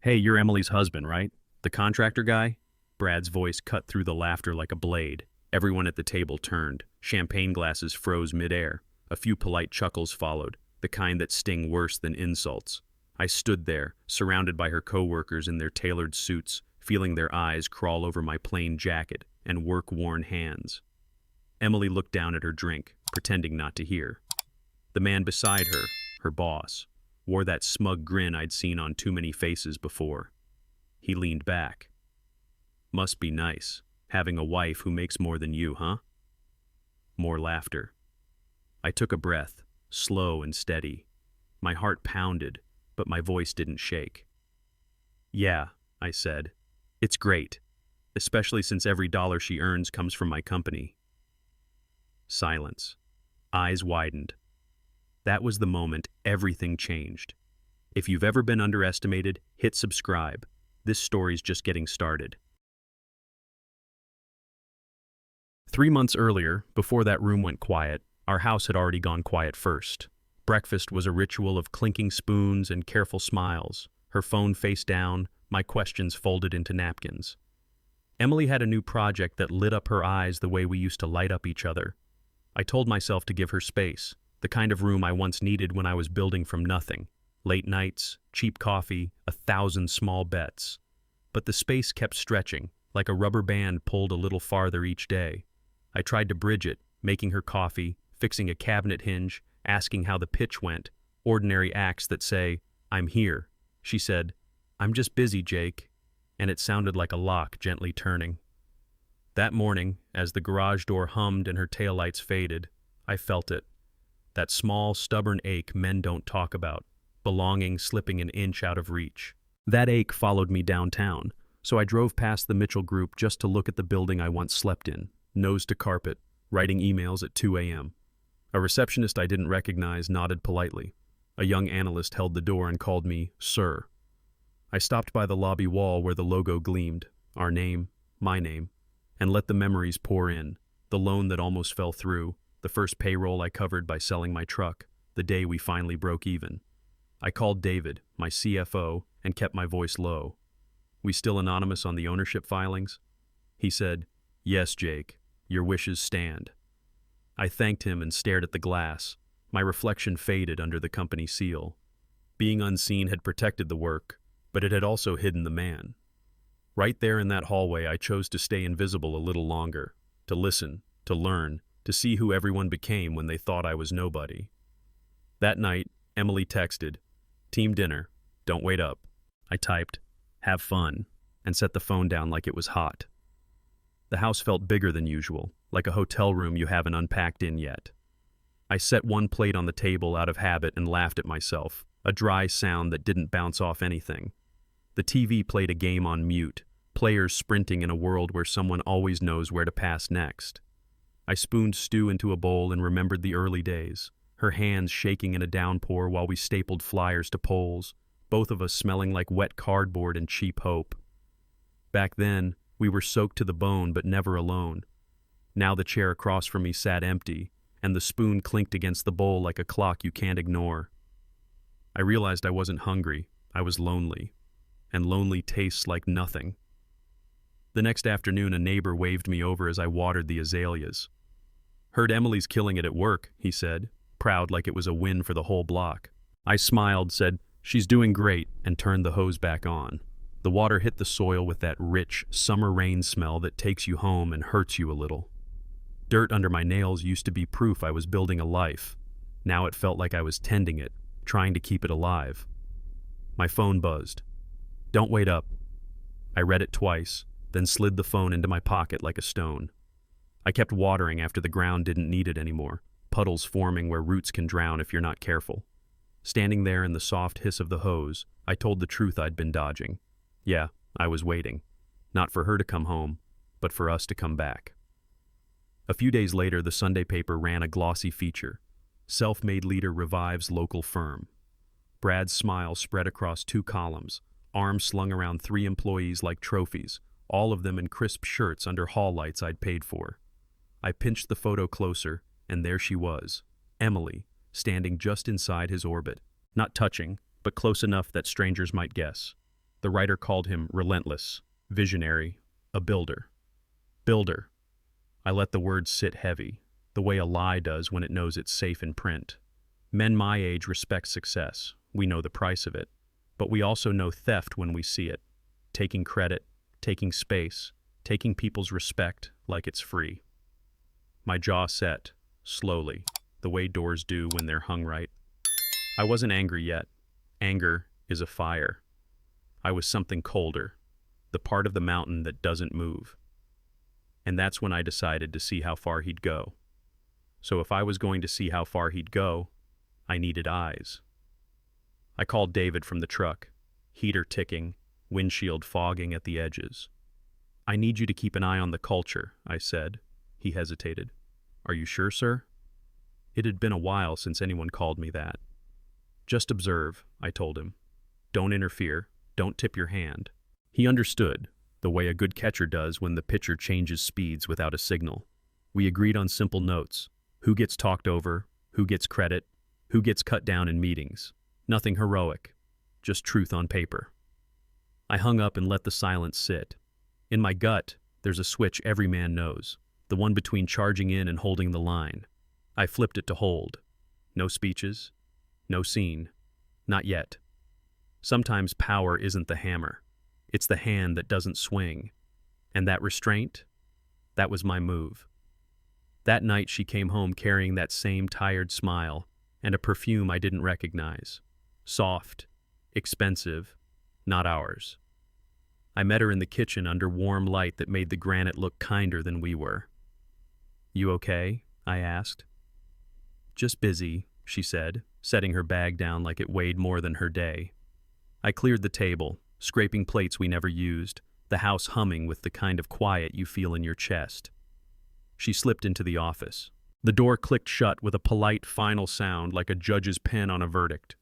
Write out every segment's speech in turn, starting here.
Hey, you're Emily's husband, right? The contractor guy? Brad's voice cut through the laughter like a blade. Everyone at the table turned. Champagne glasses froze midair. A few polite chuckles followed, the kind that sting worse than insults. I stood there, surrounded by her coworkers in their tailored suits, feeling their eyes crawl over my plain jacket and work-worn hands. Emily looked down at her drink, pretending not to hear. The man beside her, her boss, wore that smug grin I'd seen on too many faces before. He leaned back. Must be nice, having a wife who makes more than you, huh? More laughter. I took a breath, slow and steady. My heart pounded, but my voice didn't shake. Yeah, I said. It's great, especially since every dollar she earns comes from my company. Silence. Eyes widened. That was the moment everything changed. If you've ever been underestimated, hit subscribe. This story's just getting started. 3 months earlier, before that room went quiet, our house had already gone quiet first. Breakfast was a ritual of clinking spoons and careful smiles, her phone face down, my questions folded into napkins. Emily had a new project that lit up her eyes the way we used to light up each other. I told myself to give her space, the kind of room I once needed when I was building from nothing. Late nights, cheap coffee, 1,000 small bets. But the space kept stretching, like a rubber band pulled a little farther each day. I tried to bridge it, making her coffee, fixing a cabinet hinge, asking how the pitch went, ordinary acts that say, "I'm here." She said, "I'm just busy, Jake," and it sounded like a lock gently turning. That morning, as the garage door hummed and her taillights faded, I felt it. That small, stubborn ache men don't talk about, belonging slipping an inch out of reach. That ache followed me downtown, so I drove past the Mitchell Group just to look at the building I once slept in, nose to carpet, writing emails at 2 a.m. A receptionist I didn't recognize nodded politely. A young analyst held the door and called me "Sir." I stopped by the lobby wall where the logo gleamed, our name, my name, and let the memories pour in, the loan that almost fell through, the first payroll I covered by selling my truck, the day we finally broke even. I called David, my CFO, and kept my voice low. "We still anonymous on the ownership filings?" He said, "Yes, Jake, your wishes stand." I thanked him and stared at the glass. My reflection faded under the company seal. Being unseen had protected the work, but it had also hidden the man. Right there in that hallway, I chose to stay invisible a little longer, to listen, to learn, to see who everyone became when they thought I was nobody. That night, Emily texted, "Team dinner, don't wait up." I typed, "Have fun," and set the phone down like it was hot. The house felt bigger than usual, like a hotel room you haven't unpacked in yet. I set one plate on the table out of habit and laughed at myself, a dry sound that didn't bounce off anything. The TV played a game on mute, players sprinting in a world where someone always knows where to pass next. I spooned stew into a bowl and remembered the early days, her hands shaking in a downpour while we stapled flyers to poles, both of us smelling like wet cardboard and cheap hope. Back then, we were soaked to the bone but never alone. Now the chair across from me sat empty, and the spoon clinked against the bowl like a clock you can't ignore. I realized I wasn't hungry, I was lonely, and lonely tastes like nothing. The next afternoon, a neighbor waved me over as I watered the azaleas. "Heard Emily's killing it at work," he said, proud like it was a win for the whole block. I smiled, said, "She's doing great," and turned the hose back on. The water hit the soil with that rich, summer rain smell that takes you home and hurts you a little. Dirt under my nails used to be proof I was building a life. Now it felt like I was tending it, trying to keep it alive. My phone buzzed. "Don't wait up." I read it twice, then slid the phone into my pocket like a stone. I kept watering after the ground didn't need it anymore, puddles forming where roots can drown if you're not careful. Standing there in the soft hiss of the hose, I told the truth I'd been dodging. Yeah, I was waiting. Not for her to come home, but for us to come back. A few days later, the Sunday paper ran a glossy feature. Self-made leader revives local firm. Brad's smile spread across 2 columns, arms slung around 3 employees like trophies, all of them in crisp shirts under hall lights I'd paid for. I pinched the photo closer, and there she was, Emily, standing just inside his orbit, not touching, but close enough that strangers might guess. The writer called him relentless, visionary, a builder. Builder. I let the word sit heavy, the way a lie does when it knows it's safe in print. Men my age respect success. We know the price of it. But we also know theft when we see it. Taking credit, taking space, taking people's respect like it's free. My jaw set, slowly, the way doors do when they're hung right. I wasn't angry yet. Anger is a fire. I was something colder, the part of the mountain that doesn't move. And that's when I decided to see how far he'd go. So if I was going to see how far he'd go, I needed eyes. I called David from the truck, heater ticking, windshield fogging at the edges. I need you to keep an eye on the culture, I said. He hesitated. Are you sure, sir? It had been a while since anyone called me that. Just observe, I told him. Don't interfere. Don't tip your hand. He understood, the way a good catcher does when the pitcher changes speeds without a signal. We agreed on simple notes. Who gets talked over, who gets credit, who gets cut down in meetings. Nothing heroic, just truth on paper. I hung up and let the silence sit. In my gut, there's a switch every man knows, the one between charging in and holding the line. I flipped it to hold. No speeches, no scene, not yet. Sometimes power isn't the hammer. It's the hand that doesn't swing. And that restraint, that was my move. That night she came home carrying that same tired smile and a perfume I didn't recognize. Soft, expensive, not ours. I met her in the kitchen under warm light that made the granite look kinder than we were. You okay? I asked. Just busy, she said, setting her bag down like it weighed more than her day. I cleared the table, scraping plates we never used, the house humming with the kind of quiet you feel in your chest. She slipped into the office. The door clicked shut with a polite final sound like a judge's pen on a verdict.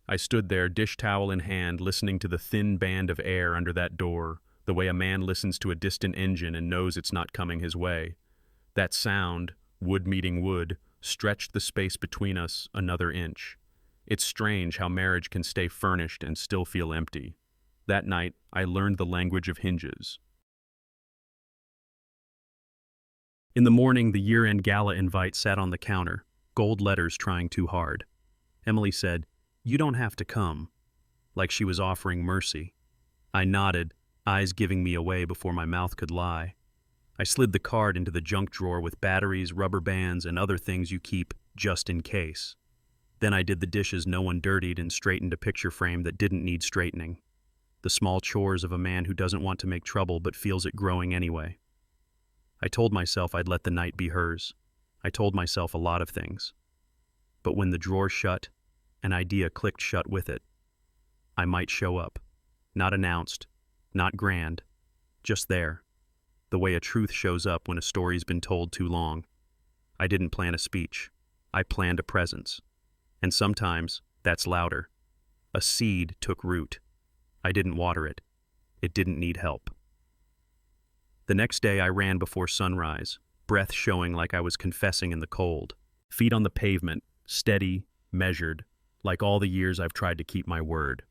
I stood there, dish towel in hand, listening to the thin band of air under that door, the way a man listens to a distant engine and knows it's not coming his way. That sound, wood meeting wood, stretched the space between us another inch. It's strange how marriage can stay furnished and still feel empty. That night, I learned the language of hinges. In the morning, the year-end gala invite sat on the counter, gold letters trying too hard. Emily said, "You don't have to come," like she was offering mercy. I nodded, eyes giving me away before my mouth could lie. I slid the card into the junk drawer with batteries, rubber bands, and other things you keep just in case. Then I did the dishes no one dirtied and straightened a picture frame that didn't need straightening. The small chores of a man who doesn't want to make trouble but feels it growing anyway. I told myself I'd let the night be hers. I told myself a lot of things. But when the drawer shut, an idea clicked shut with it. I might show up. Not announced, not grand, just there. The way a truth shows up when a story's been told too long. I didn't plan a speech. I planned a presence. And sometimes, that's louder. A seed took root. I didn't water it. It didn't need help. The next day I ran before sunrise, breath showing like I was confessing in the cold. Feet on the pavement, steady, measured, like all the years I've tried to keep my word.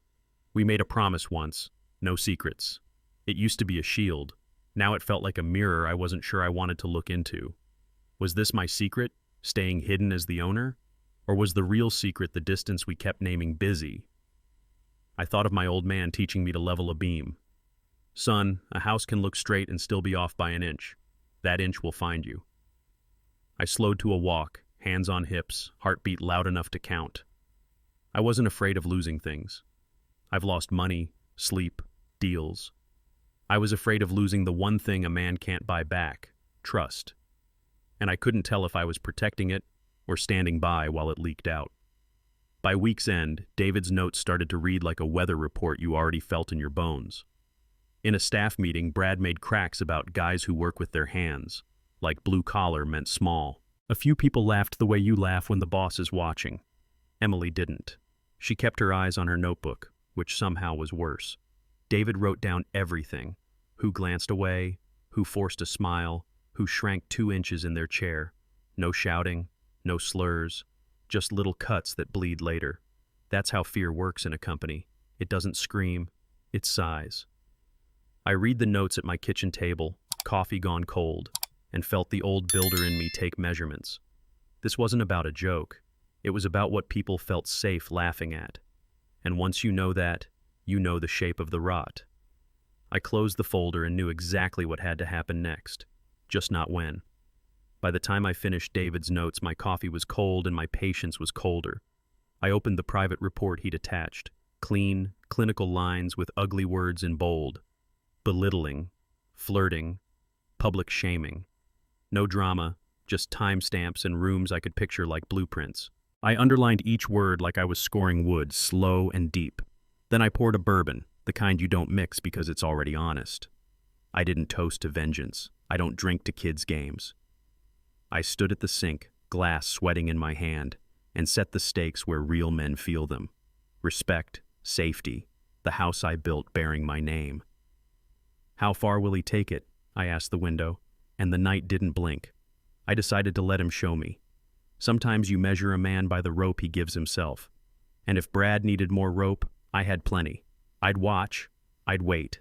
We made a promise once, no secrets. It used to be a shield. Now it felt like a mirror I wasn't sure I wanted to look into. Was this my secret, staying hidden as the owner? Or was the real secret the distance we kept naming busy? I thought of my old man teaching me to level a beam. Son, a house can look straight and still be off by an inch. That inch will find you. I slowed to a walk, hands on hips, heartbeat loud enough to count. I wasn't afraid of losing things. I've lost money, sleep, deals. I was afraid of losing the one thing a man can't buy back, trust. And I couldn't tell if I was protecting it or standing by while it leaked out. By week's end, David's notes started to read like a weather report you already felt in your bones. In a staff meeting, Brad made cracks about guys who work with their hands, like blue collar meant small. A few people laughed the way you laugh when the boss is watching. Emily didn't. She kept her eyes on her notebook, which somehow was worse. David wrote down everything: who glanced away, who forced a smile, who shrank 2 inches in their chair. No shouting, no slurs, just little cuts that bleed later. That's how fear works in a company. It doesn't scream, its size. I read the notes at my kitchen table, coffee gone cold, and felt the old builder in me take measurements. This wasn't about a joke. It was about what people felt safe laughing at. And once you know that, you know the shape of the rot. I closed the folder and knew exactly what had to happen next, just not when. By the time I finished David's notes, my coffee was cold and my patience was colder. I opened the private report he'd attached. Clean, clinical lines with ugly words in bold. Belittling, flirting, public shaming. No drama, just timestamps and rooms I could picture like blueprints. I underlined each word like I was scoring wood, slow and deep. Then I poured a bourbon, the kind you don't mix because it's already honest. I didn't toast to vengeance. I don't drink to kids' games. I stood at the sink, glass sweating in my hand, and set the stakes where real men feel them. Respect, safety, the house I built bearing my name. How far will he take it? I asked the window, and the night didn't blink. I decided to let him show me. Sometimes you measure a man by the rope he gives himself. And if Brad needed more rope, I had plenty. I'd watch, I'd wait,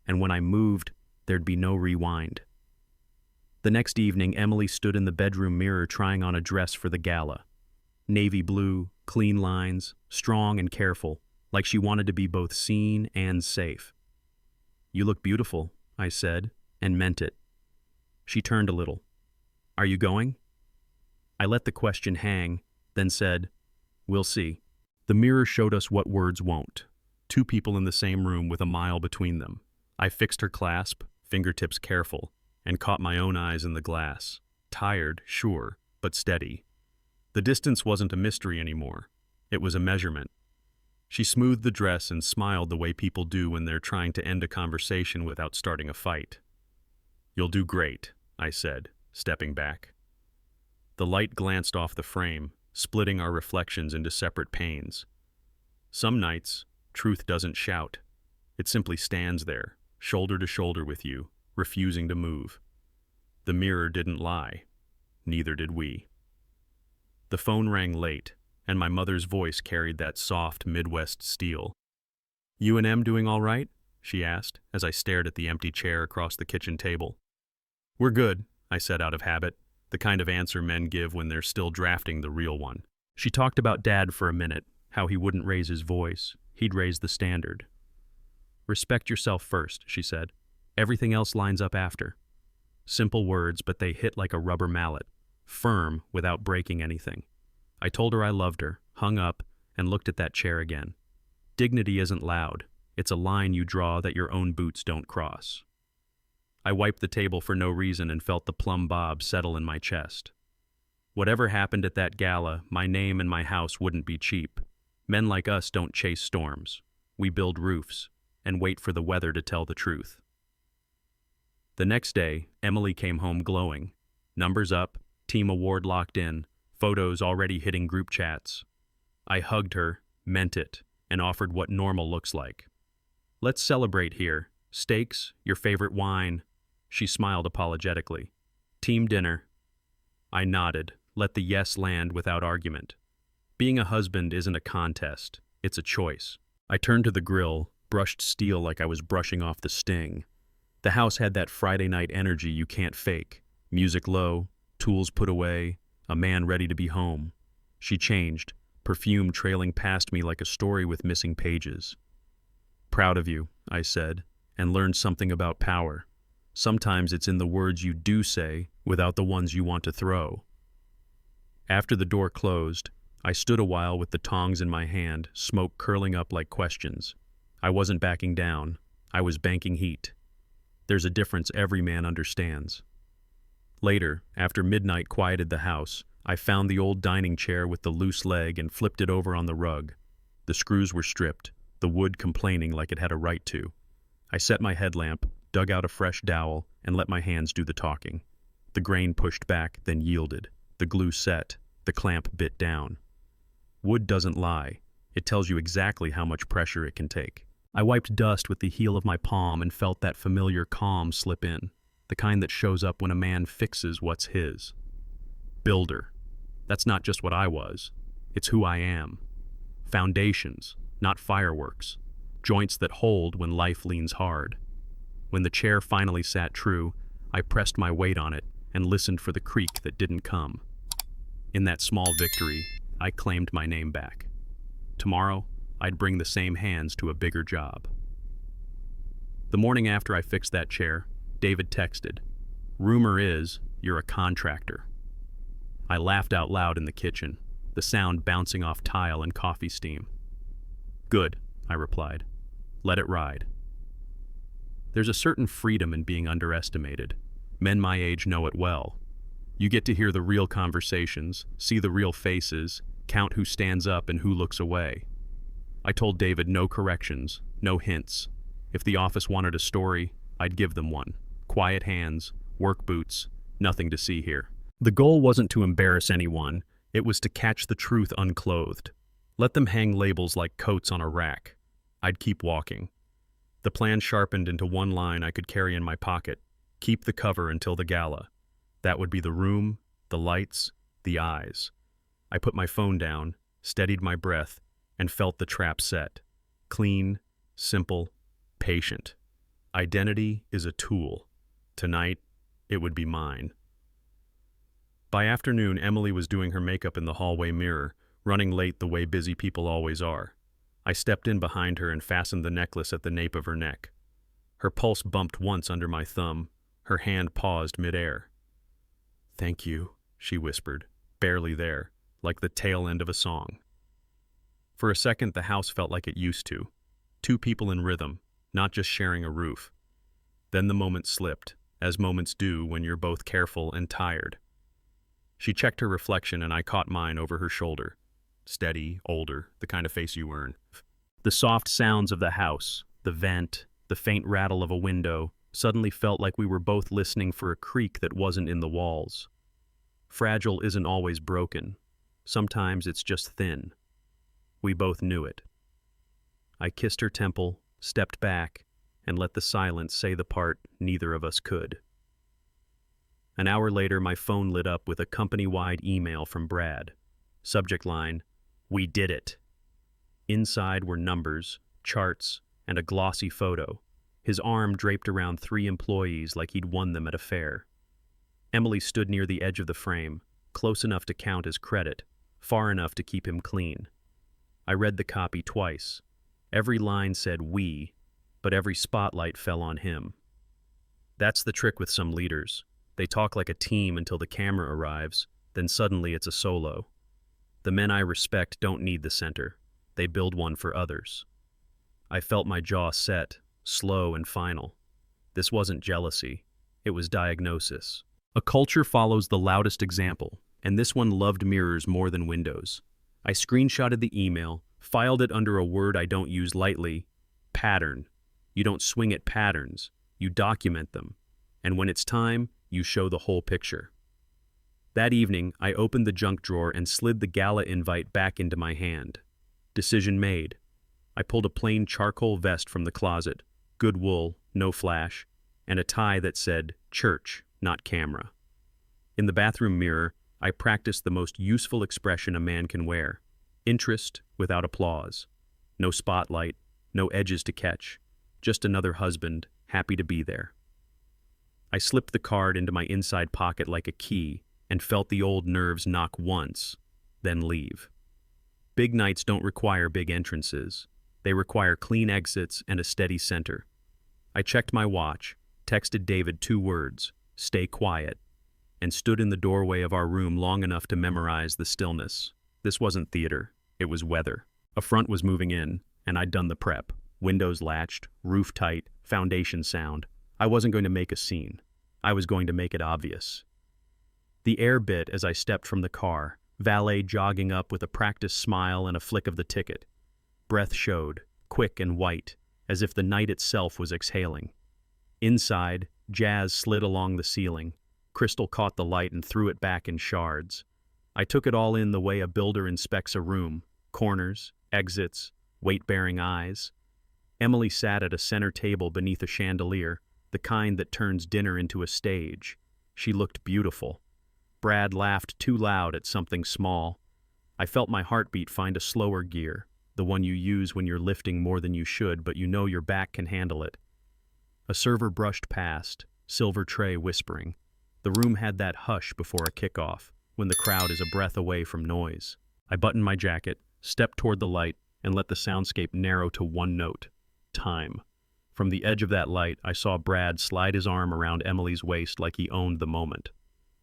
and when I moved, there'd be no rewind. The next evening, Emily stood in the bedroom mirror trying on a dress for the gala. Navy blue, clean lines, strong and careful, like she wanted to be both seen and safe. "You look beautiful," I said, and meant it. She turned a little. "Are you going?" I let the question hang, then said, "We'll see." The mirror showed us what words won't. Two people in the same room with a mile between them. I fixed her clasp, fingertips careful, and caught my own eyes in the glass. Tired, sure, but steady. The distance wasn't a mystery anymore. It was a measurement. She smoothed the dress and smiled the way people do when they're trying to end a conversation without starting a fight. "You'll do great," I said, stepping back. The light glanced off the frame, splitting our reflections into separate panes. Some nights, truth doesn't shout. It simply stands there, shoulder to shoulder with you, refusing to move. The mirror didn't lie. Neither did we. The phone rang late, and my mother's voice carried that soft Midwest steel. "You and Em doing all right?" she asked, as I stared at the empty chair across the kitchen table. "We're good," I said out of habit, the kind of answer men give when they're still drafting the real one. She talked about Dad for a minute, how he wouldn't raise his voice. He'd raise the standard. "Respect yourself first," she said. "Everything else lines up after." Simple words, but they hit like a rubber mallet, firm without breaking anything. I told her I loved her, hung up, and looked at that chair again. Dignity isn't loud. It's a line you draw that your own boots don't cross. I wiped the table for no reason and felt the plumb bob settle in my chest. Whatever happened at that gala, my name and my house wouldn't be cheap. Men like us don't chase storms. We build roofs and wait for the weather to tell the truth. The next day, Emily came home glowing. Numbers up, team award locked in, photos already hitting group chats. I hugged her, meant it, and offered what normal looks like. "Let's celebrate here. Steaks, your favorite wine." She smiled apologetically. "Team dinner." I nodded, let the yes land without argument. Being a husband isn't a contest, it's a choice. I turned to the grill, brushed steel like I was brushing off the sting. The house had that Friday night energy you can't fake. Music low, tools put away, a man ready to be home. She changed, perfume trailing past me like a story with missing pages. "Proud of you," I said, and learned something about power. Sometimes it's in the words you do say without the ones you want to throw. After the door closed, I stood a while with the tongs in my hand, smoke curling up like questions. I wasn't backing down. I was banking heat. There's a difference every man understands. Later, after midnight quieted the house, I found the old dining chair with the loose leg and flipped it over on the rug. The screws were stripped, the wood complaining like it had a right to. I set my headlamp, dug out a fresh dowel, and let my hands do the talking. The grain pushed back, then yielded. The glue set, the clamp bit down. Wood doesn't lie. It tells you exactly how much pressure it can take. I wiped dust with the heel of my palm and felt that familiar calm slip in, the kind that shows up when a man fixes what's his. Builder. That's not just what I was. It's who I am. Foundations, not fireworks. joints that hold when life leans hard. When the chair finally sat true, I pressed my weight on it and listened for the creak that didn't come. In that small victory, I claimed my name back. Tomorrow, I'd bring the same hands to a bigger job. The morning after I fixed that chair, David texted, "Rumor is, you're a contractor." I laughed out loud in the kitchen, the sound bouncing off tile and coffee steam. "Good," I replied. "Let it ride." There's a certain freedom in being underestimated. Men my age know it well. You get to hear the real conversations, see the real faces, count who stands up and who looks away. I told David no corrections, no hints. If the office wanted a story, I'd give them one. Quiet hands, work boots, nothing to see here. The goal wasn't to embarrass anyone, it was to catch the truth unclothed. Let them hang labels like coats on a rack. I'd keep walking. The plan sharpened into one line I could carry in my pocket. Keep the cover until the gala. That would be the room, the lights, the eyes. I put my phone down, steadied my breath, and felt the trap set. Clean, simple, patient. Identity is a tool. Tonight, it would be mine. By afternoon, Emily was doing her makeup in the hallway mirror, running late the way busy people always are. I stepped in behind her and fastened the necklace at the nape of her neck. Her pulse bumped once under my thumb. Her hand paused midair. "Thank you," she whispered, barely there, like the tail end of a song. For a second, the house felt like it used to. Two people in rhythm, not just sharing a roof. Then the moment slipped, as moments do when you're both careful and tired. She checked her reflection and I caught mine over her shoulder. Steady, older, the kind of face you earn. The soft sounds of the house, the vent, the faint rattle of a window, suddenly felt like we were both listening for a creak that wasn't in the walls. Fragile isn't always broken. Sometimes it's just thin. We both knew it. I kissed her temple, stepped back, and let the silence say the part neither of us could. An hour later, my phone lit up with a company-wide email from Brad. Subject line, "We did it." Inside were numbers, charts, and a glossy photo, his arm draped around 3 employees like he'd won them at a fair. Emily stood near the edge of the frame, close enough to count as credit, far enough to keep him clean. I read the copy twice. Every line said "we," but every spotlight fell on him. That's the trick with some leaders. They talk like a team until the camera arrives, then suddenly it's a solo. The men I respect don't need the center. They build one for others. I felt my jaw set, slow and final. This wasn't jealousy. It was diagnosis. A culture follows the loudest example, and this one loved mirrors more than windows. I screenshotted the email, filed it under a word I don't use lightly, pattern. You don't swing at patterns, you document them. And when it's time, you show the whole picture. That evening, I opened the junk drawer and slid the gala invite back into my hand. Decision made. I pulled a plain charcoal vest from the closet, good wool, no flash, and a tie that said, "Church, not camera." In the bathroom mirror, I practiced the most useful expression a man can wear. Interest without applause. No spotlight, no edges to catch. Just another husband, happy to be there. I slipped the card into my inside pocket like a key and felt the old nerves knock once, then leave. Big nights don't require big entrances. They require clean exits and a steady center. I checked my watch, texted David 2 words, "Stay quiet," and stood in the doorway of our room long enough to memorize the stillness. This wasn't theater, it was weather. A front was moving in, and I'd done the prep. Windows latched, roof tight, foundation sound. I wasn't going to make a scene. I was going to make it obvious. The air bit as I stepped from the car, valet jogging up with a practiced smile and a flick of the ticket. Breath showed, quick and white, as if the night itself was exhaling. Inside, jazz slid along the ceiling. Crystal caught the light and threw it back in shards. I took it all in the way a builder inspects a room. Corners, exits, weight-bearing eyes. Emily sat at a center table beneath a chandelier, the kind that turns dinner into a stage. She looked beautiful. Brad laughed too loud at something small. I felt my heartbeat find a slower gear. the one you use when you're lifting more than you should, but you know your back can handle it. A server brushed past, silver tray whispering. The room had that hush before a kickoff, when the crowd is a breath away from noise. I buttoned my jacket, stepped toward the light, and let the soundscape narrow to one note: time. From the edge of that light, I saw Brad slide his arm around Emily's waist like he owned the moment.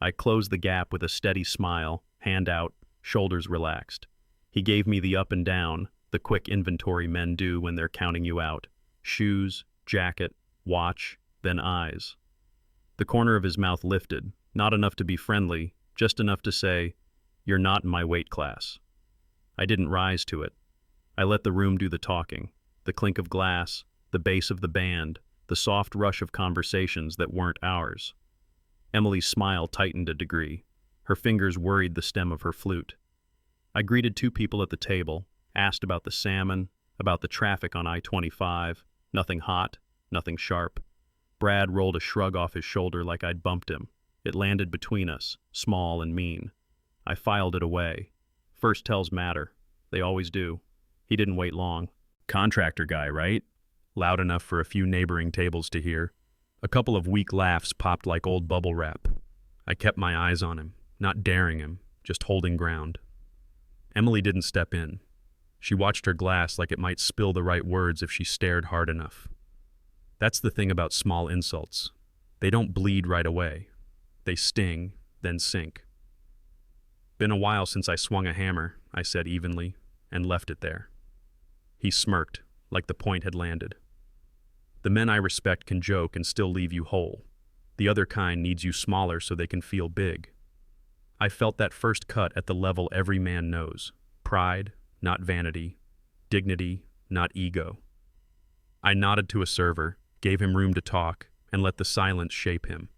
I closed the gap with a steady smile, hand out, shoulders relaxed. He gave me the up and down, the quick inventory men do when they're counting you out. Shoes, jacket, watch, then eyes. The corner of his mouth lifted, not enough to be friendly, just enough to say, "You're not in my weight class." I didn't rise to it. I let the room do the talking, the clink of glass, the bass of the band, the soft rush of conversations that weren't ours. Emily's smile tightened a degree. Her fingers worried the stem of her flute. I greeted two people at the table, asked about the salmon, about the traffic on I-25, nothing hot, nothing sharp. Brad rolled a shrug off his shoulder like I'd bumped him. It landed between us, small and mean. I filed it away. First tells matter. They always do. He didn't wait long. "Contractor guy, right?" Loud enough for a few neighboring tables to hear. A couple of weak laughs popped like old bubble wrap. I kept my eyes on him, not daring him, just holding ground. Emily didn't step in. She watched her glass like it might spill the right words if she stared hard enough. That's the thing about small insults. They don't bleed right away. They sting, then sink. "Been a while since I swung a hammer," I said evenly, and left it there. He smirked, like the point had landed. The men I respect can joke and still leave you whole. The other kind needs you smaller so they can feel big. I felt that first cut at the level every man knows. Pride, not vanity. Dignity, not ego. I nodded to a server, gave him room to talk, and let the silence shape him.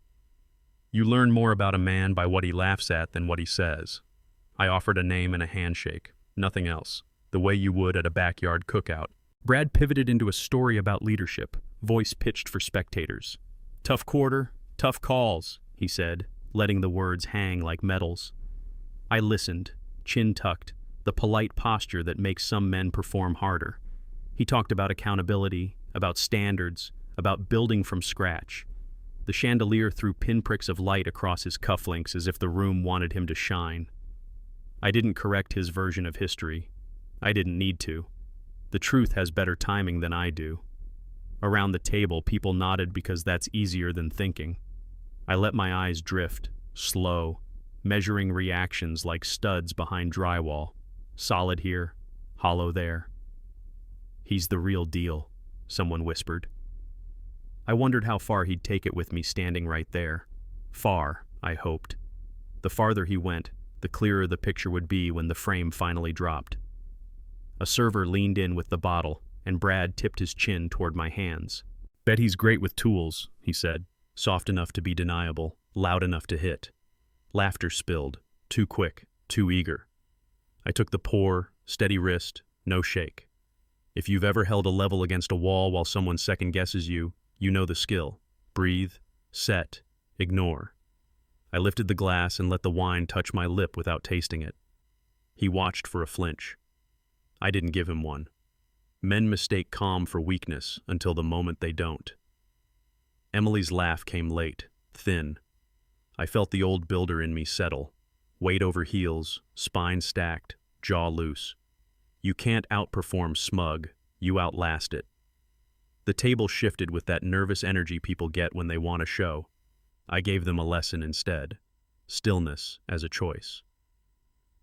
You learn more about a man by what he laughs at than what he says. I offered a name and a handshake, nothing else, the way you would at a backyard cookout. Brad pivoted into a story about leadership, voice pitched for spectators. "Tough quarter, tough calls," he said, letting the words hang like medals. I listened, chin tucked, the polite posture that makes some men perform harder. He talked about accountability, about standards, about building from scratch. The chandelier threw pinpricks of light across his cufflinks as if the room wanted him to shine. I didn't correct his version of history. I didn't need to. The truth has better timing than I do. Around the table, people nodded because that's easier than thinking. I let my eyes drift, slow, measuring reactions like studs behind drywall. Solid here, hollow there. "He's the real deal," someone whispered. I wondered how far he'd take it with me standing right there. Far, I hoped. The farther he went, the clearer the picture would be when the frame finally dropped. A server leaned in with the bottle, and Brad tipped his chin toward my hands. "Bet he's great with tools," he said, soft enough to be deniable, loud enough to hit. Laughter spilled, too quick, too eager. I took the pour, steady wrist, no shake. If you've ever held a level against a wall while someone second-guesses you, you know the skill. Breathe, set, ignore. I lifted the glass and let the wine touch my lip without tasting it. He watched for a flinch. I didn't give him one. Men mistake calm for weakness until the moment they don't. Emily's laugh came late, thin. I felt the old builder in me settle. Weight over heels, spine stacked, jaw loose. You can't outperform smug, you outlast it. The table shifted with that nervous energy people get when they want a show. I gave them a lesson instead. Stillness as a choice.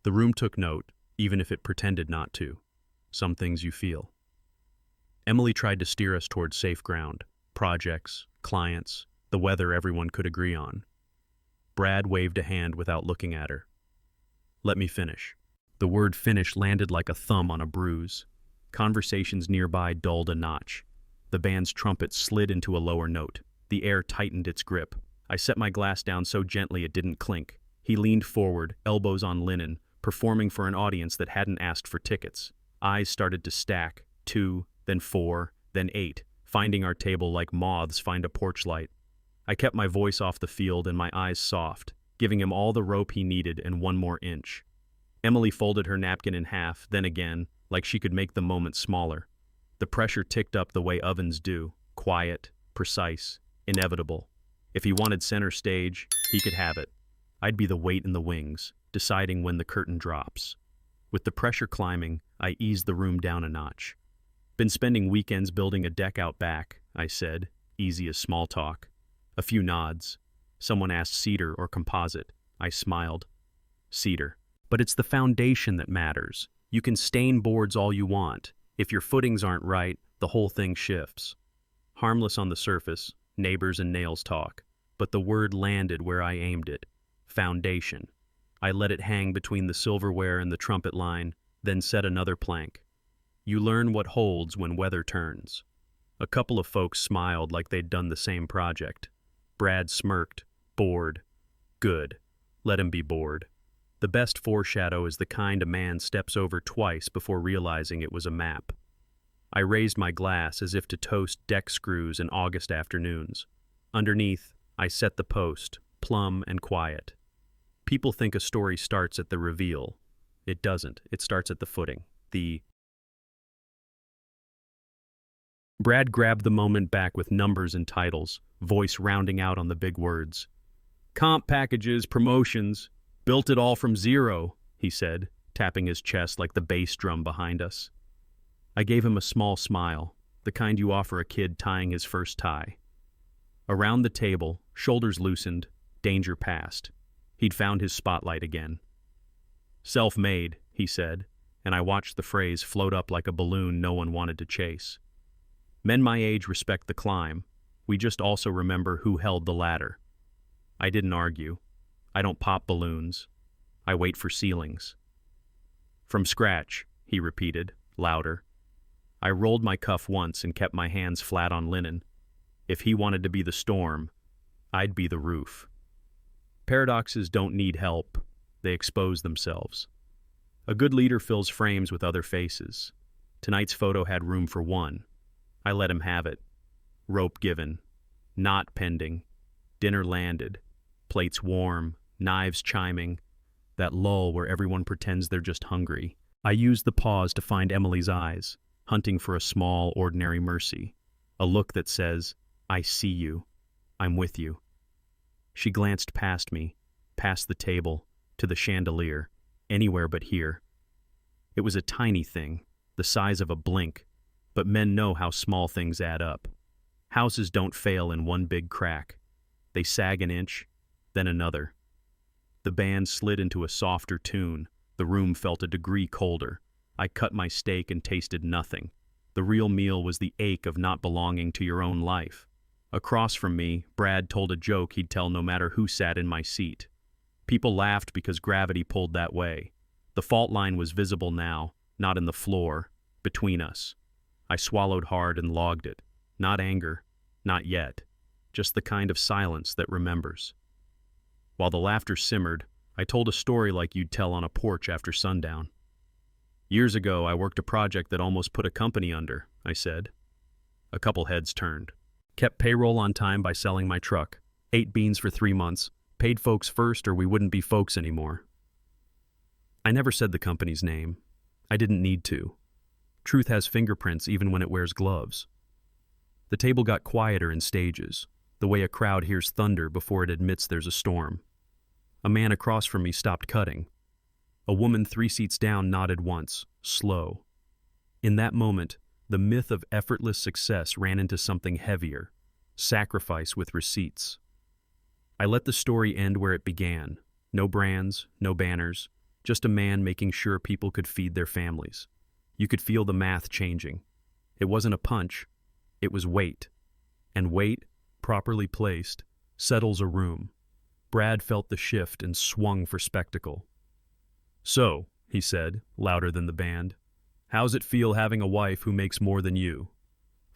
The room took note, even if it pretended not to. Some things you feel. Emily tried to steer us toward safe ground. Projects, clients, the weather everyone could agree on. Brad waved a hand without looking at her. "Let me finish." The word finish landed like a thumb on a bruise. Conversations nearby dulled a notch. The band's trumpet slid into a lower note. The air tightened its grip. I set my glass down so gently it didn't clink. He leaned forward, elbows on linen, performing for an audience that hadn't asked for tickets. Eyes started to stack, 2, then 4, then 8, finding our table like moths find a porch light. I kept my voice off the field and my eyes soft, giving him all the rope he needed and one more inch. Emily folded her napkin in half, then again, like she could make the moment smaller. The pressure ticked up the way ovens do, quiet, precise, inevitable. If he wanted center stage, he could have it. I'd be the weight in the wings, deciding when the curtain drops. With the pressure climbing, I eased the room down a notch. Been spending weekends building a deck out back, I said, easy as small talk. A few nods. Someone asked cedar or composite. I smiled. Cedar. But it's the foundation that matters. You can stain boards all you want. If your footings aren't right, the whole thing shifts. Harmless on the surface, neighbors and nails talk. But the word landed where I aimed it. Foundation. I let it hang between the silverware and the trumpet line, then set another plank. You learn what holds when weather turns. A couple of folks smiled like they'd done the same project. Brad smirked. Bored. Good. Let him be bored. The best foreshadow is the kind a man steps over twice before realizing it was a map. I raised my glass as if to toast deck screws in August afternoons. Underneath, I set the post, plumb and quiet. People think a story starts at the reveal. It doesn't. It starts at the footing. Brad grabbed the moment back with numbers and titles, voice rounding out on the big words. Comp packages, promotions, built it all from zero, he said, tapping his chest like the bass drum behind us. I gave him a small smile, the kind you offer a kid tying his first tie. Around the table, shoulders loosened, danger past. He'd found his spotlight again. Self-made, he said, and I watched the phrase float up like a balloon no one wanted to chase. Men my age respect the climb. We just also remember who held the ladder. I didn't argue. I don't pop balloons. I wait for ceilings. From scratch, he repeated, louder. I rolled my cuff once and kept my hands flat on linen. If he wanted to be the storm, I'd be the roof. Paradoxes don't need help. They expose themselves. A good leader fills frames with other faces. Tonight's photo had room for one. I let him have it. Rope given. Knot pending. Dinner landed. Plates warm. Knives chiming. That lull where everyone pretends they're just hungry. I used the pause to find Emily's eyes, hunting for a small, ordinary mercy. A look that says, I see you. I'm with you. She glanced past me, past the table, to the chandelier, anywhere but here. It was a tiny thing, the size of a blink, but men know how small things add up. Houses don't fail in one big crack. They sag an inch, then another. The band slid into a softer tune. The room felt a degree colder. I cut my steak and tasted nothing. The real meal was the ache of not belonging to your own life. Across from me, Brad told a joke he'd tell no matter who sat in my seat. People laughed because gravity pulled that way. The fault line was visible now, not in the floor, between us. I swallowed hard and logged it. Not anger, not yet. Just the kind of silence that remembers. While the laughter simmered, I told a story like you'd tell on a porch after sundown. Years ago, I worked a project that almost put a company under, I said. A couple heads turned. Kept payroll on time by selling my truck. Ate beans for 3 months. Paid folks first or we wouldn't be folks anymore. I never said the company's name. I didn't need to. Truth has fingerprints even when it wears gloves. The table got quieter in stages, the way a crowd hears thunder before it admits there's a storm. A man across from me stopped cutting. A woman 3 seats down nodded once, slow. In that moment, the myth of effortless success ran into something heavier, sacrifice with receipts. I let the story end where it began. No brands, no banners, just a man making sure people could feed their families. You could feel the math changing. It wasn't a punch, it was weight. And weight, properly placed, settles a room. Brad felt the shift and swung for spectacle. So, he said, louder than the band, how's it feel having a wife who makes more than you?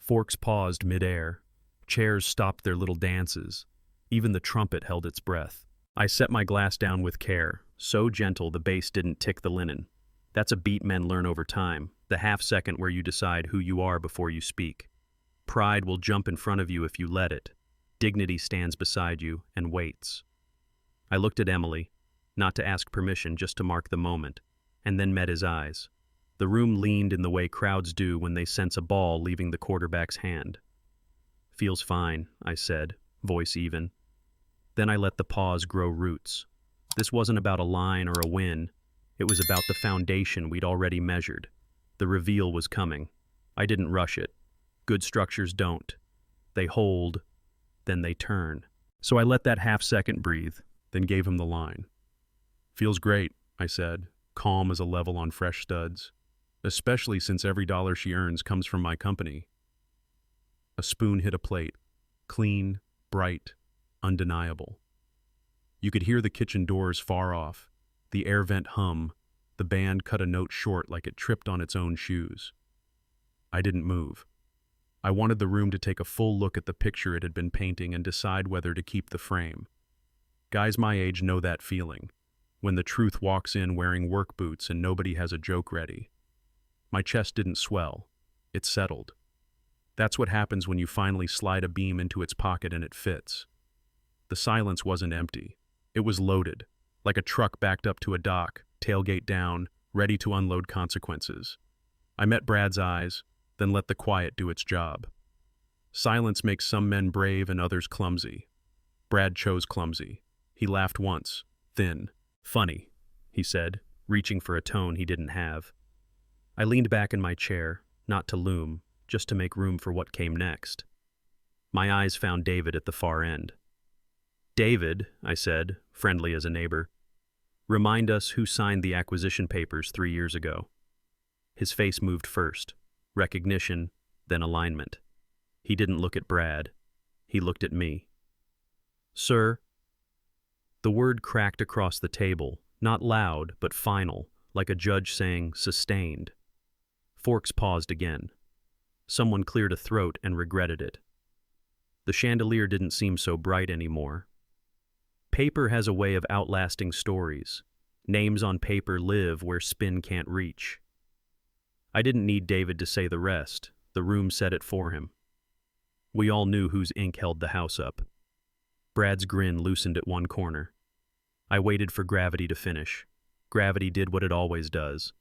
Forks paused midair. Chairs stopped their little dances. Even the trumpet held its breath. I set my glass down with care, so gentle the bass didn't tick the linen. That's a beat men learn over time, the half-second where you decide who you are before you speak. Pride will jump in front of you if you let it. Dignity stands beside you and waits. I looked at Emily, not to ask permission, just to mark the moment, and then met his eyes. The room leaned in the way crowds do when they sense a ball leaving the quarterback's hand. "Feels fine," I said, voice even. Then I let the pause grow roots. This wasn't about a line or a win. It was about the foundation we'd already measured. The reveal was coming. I didn't rush it. Good structures don't. They hold, then they turn. So I let that half-second breathe, then gave him the line. "Feels great," I said, calm as a level on fresh studs. "Especially since every dollar she earns comes from my company." A spoon hit a plate. Clean, bright, undeniable. You could hear the kitchen doors far off, the air vent hum, the band cut a note short like it tripped on its own shoes. I didn't move. I wanted the room to take a full look at the picture it had been painting and decide whether to keep the frame. Guys my age know that feeling, when the truth walks in wearing work boots and nobody has a joke ready. My chest didn't swell. It settled. That's what happens when you finally slide a beam into its pocket and it fits. The silence wasn't empty. It was loaded, like a truck backed up to a dock, tailgate down, ready to unload consequences. I met Brad's eyes, then let the quiet do its job. Silence makes some men brave and others clumsy. Brad chose clumsy. He laughed once, thin. "Funny," he said, reaching for a tone he didn't have. I leaned back in my chair, not to loom, just to make room for what came next. My eyes found David at the far end. "David," I said, friendly as a neighbor, "remind us who signed the acquisition papers 3 years ago." His face moved first. Recognition, then alignment. He didn't look at Brad. He looked at me. "Sir?" The word cracked across the table, not loud, but final, like a judge saying, "Sustained." Forks paused again. Someone cleared a throat and regretted it. The chandelier didn't seem so bright anymore. Paper has a way of outlasting stories. Names on paper live where spin can't reach. I didn't need David to say the rest. The room said it for him. We all knew whose ink held the house up. Brad's grin loosened at one corner. I waited for gravity to finish. Gravity did what it always does.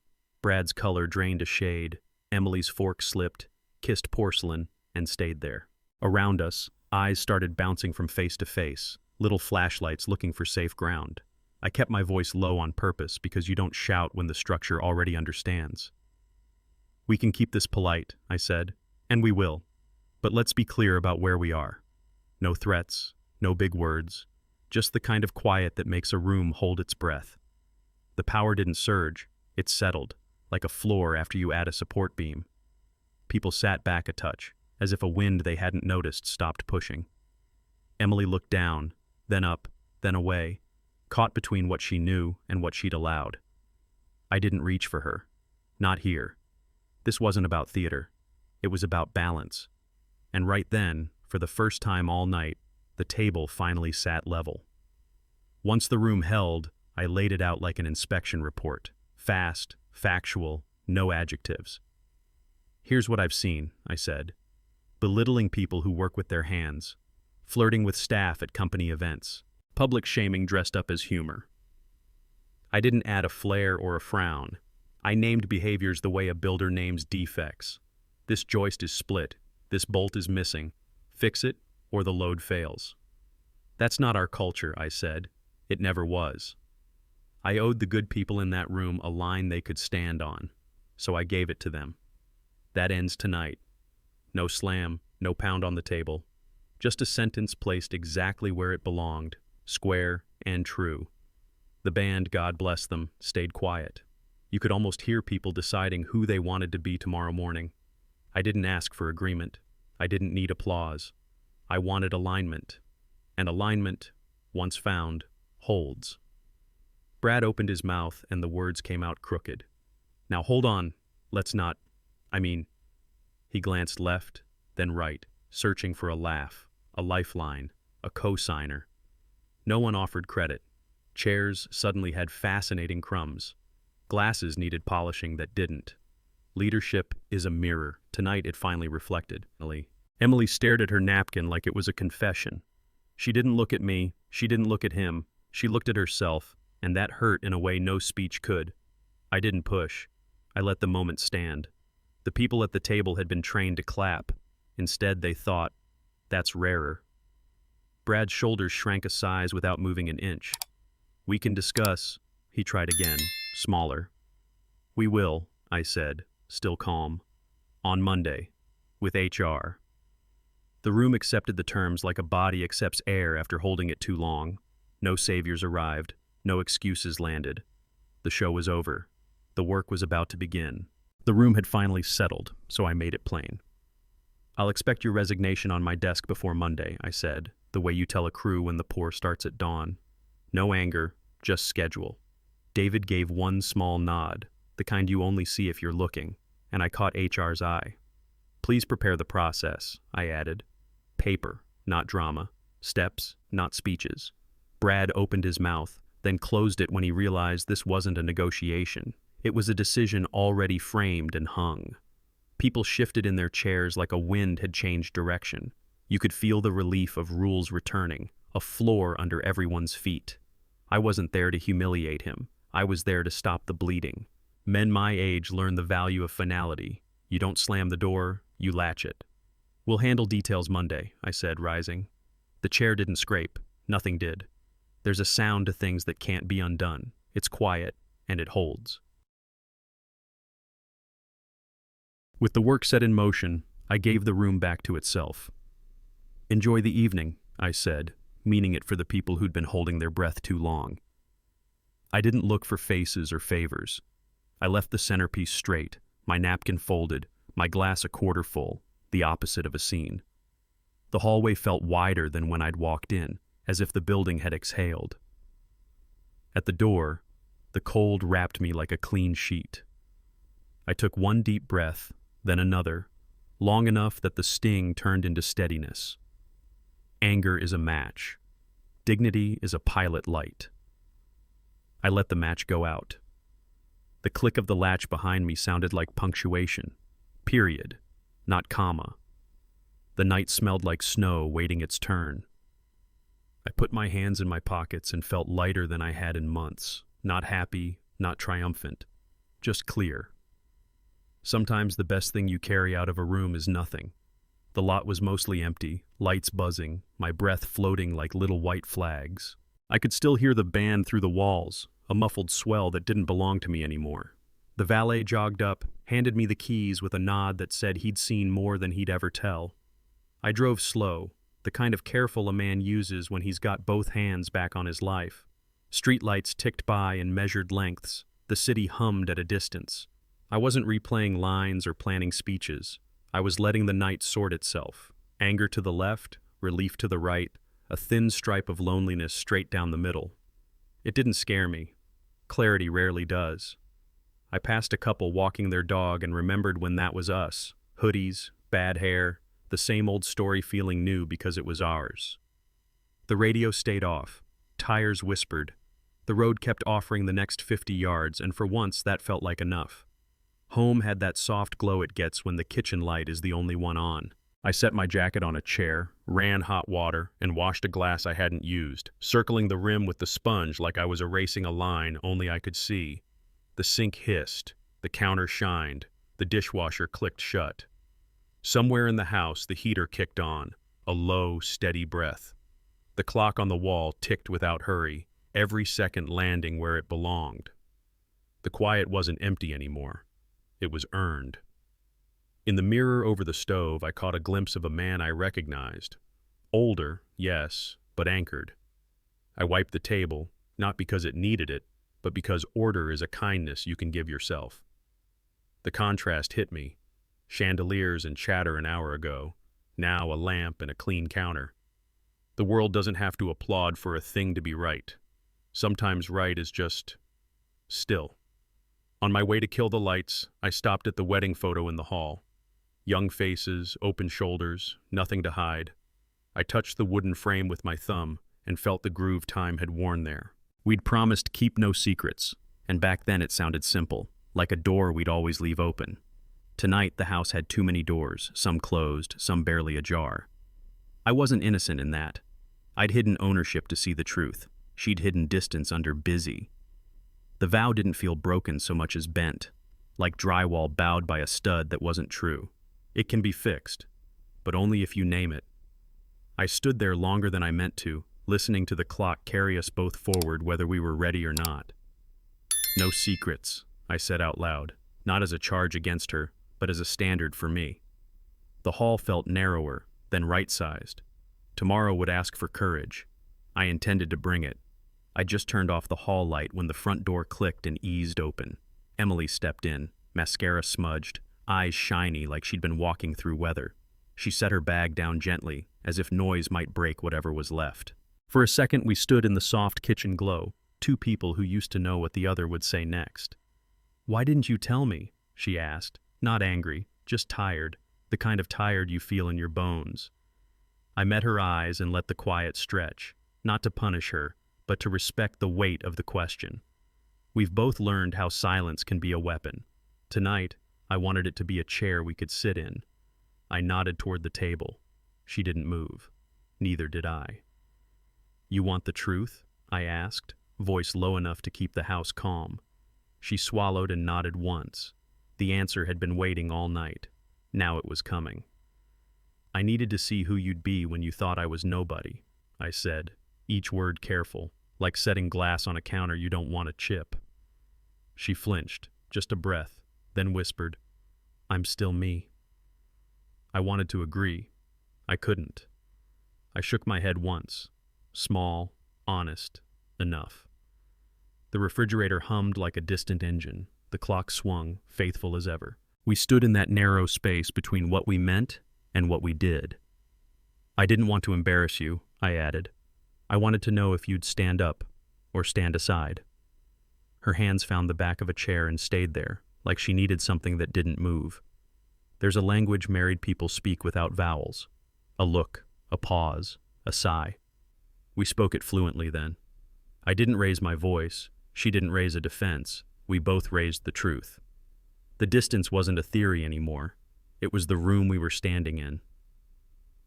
Brad's color drained a shade. Emily's fork slipped, kissed porcelain, and stayed there. Around us, eyes started bouncing from face to face, little flashlights looking for safe ground. I kept my voice low on purpose because you don't shout when the structure already understands. "We can keep this polite," I said, "and we will. But let's be clear about where we are. No threats, no big words, just the kind of quiet that makes a room hold its breath." The power didn't surge, it settled, like a floor after you add a support beam. People sat back a touch, as if a wind they hadn't noticed stopped pushing. Emily looked down, then up, then away, caught between what she knew and what she'd allowed. I didn't reach for her. Not here. This wasn't about theater. It was about balance. And right then, for the first time all night, the table finally sat level. Once the room held, I laid it out like an inspection report. Fast, factual, no adjectives. "Here's what I've seen," I said. "Belittling people who work with their hands. Flirting with staff at company events. Public shaming dressed up as humor." I didn't add a flare or a frown. I named behaviors the way a builder names defects. This joist is split. This bolt is missing. Fix it, or the load fails. That's not our culture, I said. It never was. I owed the good people in that room a line they could stand on, so I gave it to them. That ends tonight. No slam, no pound on the table. Just a sentence placed exactly where it belonged, square and true. The band, God bless them, stayed quiet. You could almost hear people deciding who they wanted to be tomorrow morning. I didn't ask for agreement. I didn't need applause. I wanted alignment. And alignment, once found, holds. Brad opened his mouth and the words came out crooked. Now hold on, let's not, He glanced left, then right, searching for a laugh, a lifeline, a co-signer. No one offered credit. Chairs suddenly had fascinating crumbs. Glasses needed polishing that didn't. Leadership is a mirror. Tonight it finally reflected. Emily stared at her napkin like it was a confession. She didn't look at me, she didn't look at him, she looked at herself, and that hurt in a way no speech could. I didn't push. I let the moment stand. The people at the table had been trained to clap. Instead, they thought, that's rarer. Brad's shoulders shrank a size without moving an inch. We can discuss, he tried again, smaller. We will, I said, still calm. On Monday, with HR. The room accepted the terms like a body accepts air after holding it too long. No saviors arrived, no excuses landed. The show was over. The work was about to begin. The room had finally settled, so I made it plain. I'll expect your resignation on my desk before Monday, I said, the way you tell a crew when the pour starts at dawn. No anger, just schedule. David gave one small nod, the kind you only see if you're looking, and I caught HR's eye. Please prepare the process, I added. Paper, not drama. Steps, not speeches. Brad opened his mouth, then closed it when he realized this wasn't a negotiation. It was a decision already framed and hung. People shifted in their chairs like a wind had changed direction. You could feel the relief of rules returning, a floor under everyone's feet. I wasn't there to humiliate him. I was there to stop the bleeding. Men my age learn the value of finality. You don't slam the door, you latch it. We'll handle details Monday, I said, rising. The chair didn't scrape. Nothing did. There's a sound to things that can't be undone. It's quiet, and it holds. With the work set in motion, I gave the room back to itself. Enjoy the evening, I said, meaning it for the people who'd been holding their breath too long. I didn't look for faces or favors. I left the centerpiece straight, my napkin folded, my glass a quarter full, the opposite of a scene. The hallway felt wider than when I'd walked in, as if the building had exhaled. At the door, the cold wrapped me like a clean sheet. I took one deep breath, then another, long enough that the sting turned into steadiness. Anger is a match. Dignity is a pilot light. I let the match go out. The click of the latch behind me sounded like punctuation. Period, not comma. The night smelled like snow waiting its turn. I put my hands in my pockets and felt lighter than I had in months. Not happy, not triumphant, just clear. Sometimes the best thing you carry out of a room is nothing. The lot was mostly empty, lights buzzing, my breath floating like little white flags. I could still hear the band through the walls, a muffled swell that didn't belong to me anymore. The valet jogged up, handed me the keys with a nod that said he'd seen more than he'd ever tell. I drove slow, the kind of careful a man uses when he's got both hands back on his life. Streetlights ticked by in measured lengths. The city hummed at a distance. I wasn't replaying lines or planning speeches. I was letting the night sort itself. Anger to the left, relief to the right, a thin stripe of loneliness straight down the middle. It didn't scare me. Clarity rarely does. I passed a couple walking their dog and remembered when that was us. Hoodies, bad hair, the same old story feeling new because it was ours. The radio stayed off. Tires whispered. The road kept offering the next 50 yards, and for once that felt like enough. Home had that soft glow it gets when the kitchen light is the only one on. I set my jacket on a chair, ran hot water, and washed a glass I hadn't used, circling the rim with the sponge like I was erasing a line only I could see. The sink hissed, the counter shined, the dishwasher clicked shut. Somewhere in the house the heater kicked on, a low, steady breath. The clock on the wall ticked without hurry, every second landing where it belonged. The quiet wasn't empty anymore. It was earned. In the mirror over the stove, I caught a glimpse of a man I recognized. Older, yes, but anchored. I wiped the table, not because it needed it, but because order is a kindness you can give yourself. The contrast hit me. Chandeliers and chatter an hour ago, now a lamp and a clean counter. The world doesn't have to applaud for a thing to be right. Sometimes right is just still. On my way to kill the lights, I stopped at the wedding photo in the hall. Young faces, open shoulders, nothing to hide. I touched the wooden frame with my thumb and felt the groove time had worn there. We'd promised keep no secrets, and back then it sounded simple, like a door we'd always leave open. Tonight the house had too many doors, some closed, some barely ajar. I wasn't innocent in that. I'd hidden ownership to see the truth. She'd hidden distance under busy. The vow didn't feel broken so much as bent, like drywall bowed by a stud that wasn't true. It can be fixed, but only if you name it. I stood there longer than I meant to, listening to the clock carry us both forward whether we were ready or not. No secrets, I said out loud, not as a charge against her, but as a standard for me. The hall felt narrower, then right-sized. Tomorrow would ask for courage. I intended to bring it. I just turned off the hall light when the front door clicked and eased open. Emily stepped in, mascara smudged, eyes shiny like she'd been walking through weather. She set her bag down gently, as if noise might break whatever was left. For a second we stood in the soft kitchen glow, two people who used to know what the other would say next. "Why didn't you tell me?" she asked, not angry, just tired, the kind of tired you feel in your bones. I met her eyes and let the quiet stretch, not to punish her, but to respect the weight of the question. We've both learned how silence can be a weapon. Tonight, I wanted it to be a chair we could sit in. I nodded toward the table. She didn't move. Neither did I. "You want the truth?" I asked, voice low enough to keep the house calm. She swallowed and nodded once. The answer had been waiting all night. Now it was coming. "I needed to see who you'd be when you thought I was nobody," I said, each word careful, like setting glass on a counter you don't want to chip. She flinched, just a breath, then whispered, "I'm still me." I wanted to agree. I couldn't. I shook my head once. Small, honest, enough. The refrigerator hummed like a distant engine. The clock swung, faithful as ever. We stood in that narrow space between what we meant and what we did. "I didn't want to embarrass you," I added. "I wanted to know if you'd stand up or stand aside." Her hands found the back of a chair and stayed there, like she needed something that didn't move. There's a language married people speak without vowels. A look, a pause, a sigh. We spoke it fluently then. I didn't raise my voice. She didn't raise a defense. We both raised the truth. The distance wasn't a theory anymore. It was the room we were standing in.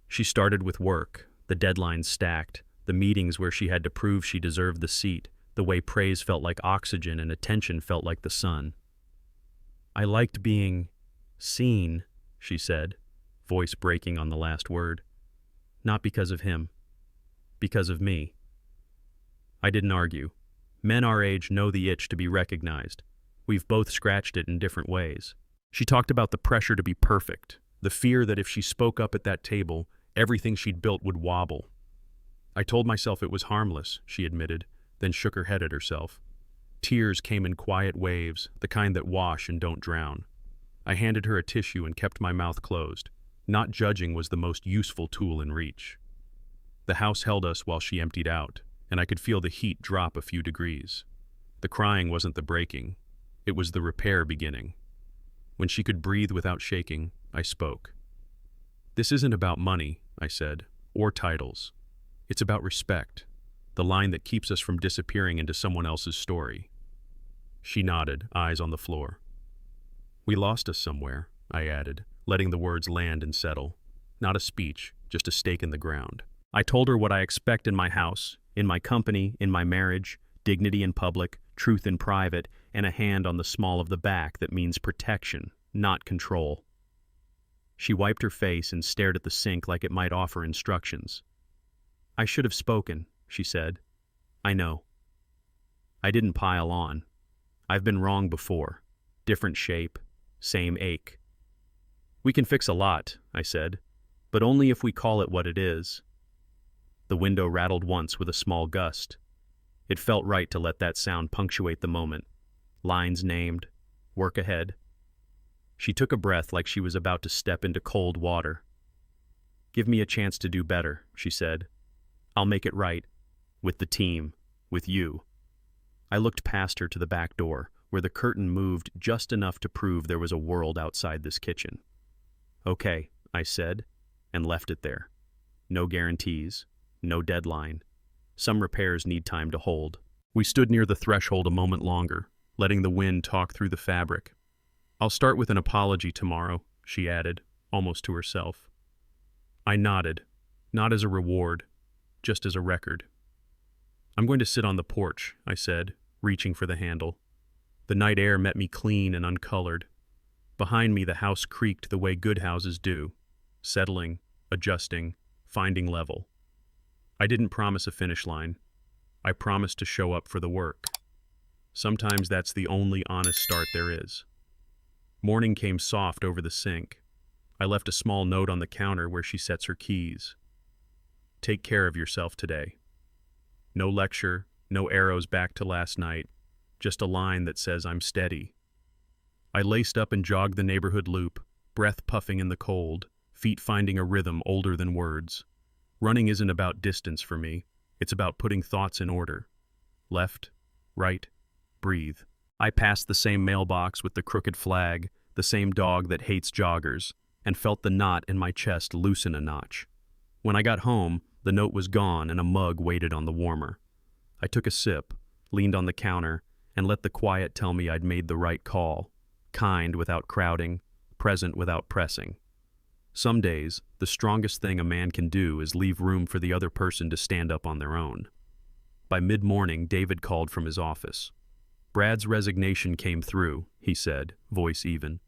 She started with work, the deadlines stacked, the meetings where she had to prove she deserved the seat, the way praise felt like oxygen and attention felt like the sun. "I liked being seen," she said, voice breaking on the last word. "Not because of him. Because of me." I didn't argue. Men our age know the itch to be recognized. We've both scratched it in different ways. She talked about the pressure to be perfect, the fear that if she spoke up at that table, everything she'd built would wobble. I told myself it was harmless, she admitted, then shook her head at herself. Tears came in quiet waves, the kind that wash and don't drown. I handed her a tissue and kept my mouth closed. Not judging was the most useful tool in reach. The house held us while she emptied out, and I could feel the heat drop a few degrees. The crying wasn't the breaking. It was the repair beginning. When she could breathe without shaking, I spoke. "This isn't about money," I said, "or titles. It's about respect, the line that keeps us from disappearing into someone else's story." She nodded, eyes on the floor. "We lost us somewhere," I added, letting the words land and settle. Not a speech, just a stake in the ground. I told her what I expect in my house, in my company, in my marriage, dignity in public, truth in private, and a hand on the small of the back that means protection, not control. She wiped her face and stared at the sink like it might offer instructions. "I should have spoken," she said. "I know." I didn't pile on. I've been wrong before. Different shape, same ache. "We can fix a lot," I said, "but only if we call it what it is." The window rattled once with a small gust. It felt right to let that sound punctuate the moment. Lines named, work ahead. She took a breath like she was about to step into cold water. "Give me a chance to do better," she said. "I'll make it right. With the team. With you." I looked past her to the back door, where the curtain moved just enough to prove there was a world outside this kitchen. "Okay," I said, and left it there. No guarantees. No deadline. Some repairs need time to hold. We stood near the threshold a moment longer, letting the wind talk through the fabric. "I'll start with an apology tomorrow," she added, almost to herself. I nodded, not as a reward, just as a record. "I'm going to sit on the porch," I said, reaching for the handle. The night air met me clean and uncolored. Behind me, the house creaked the way good houses do, settling, adjusting, finding level. I didn't promise a finish line. I promised to show up for the work. Sometimes that's the only honest start there is. Morning came soft over the sink. I left a small note on the counter where she sets her keys. Take care of yourself today. No lecture, no arrows back to last night, just a line that says I'm steady. I laced up and jogged the neighborhood loop, breath puffing in the cold, feet finding a rhythm older than words. Running isn't about distance for me, it's about putting thoughts in order. Left, right, breathe. I passed the same mailbox with the crooked flag, the same dog that hates joggers, and felt the knot in my chest loosen a notch. When I got home, the note was gone and a mug waited on the warmer. I took a sip, leaned on the counter, and let the quiet tell me I'd made the right call, kind without crowding, present without pressing. Some days, the strongest thing a man can do is leave room for the other person to stand up on their own. By mid-morning, David called from his office. Brad's resignation came through, he said, voice even.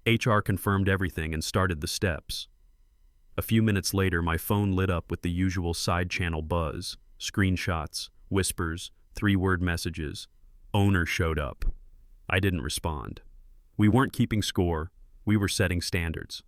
HR confirmed everything and started the steps. A few minutes later, my phone lit up with the usual side-channel buzz, screenshots, whispers, 3-word messages. Owner showed up. I didn't respond. We weren't keeping score, we were setting standards.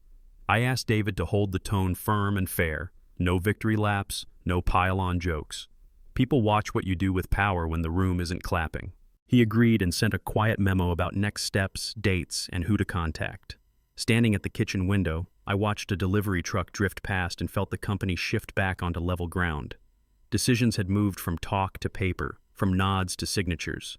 I asked David to hold the tone firm and fair, no victory laps, no pile-on jokes. People watch what you do with power when the room isn't clapping. He agreed and sent a quiet memo about next steps, dates, and who to contact. Standing at the kitchen window, I watched a delivery truck drift past and felt the company shift back onto level ground. Decisions had moved from talk to paper, from nods to signatures.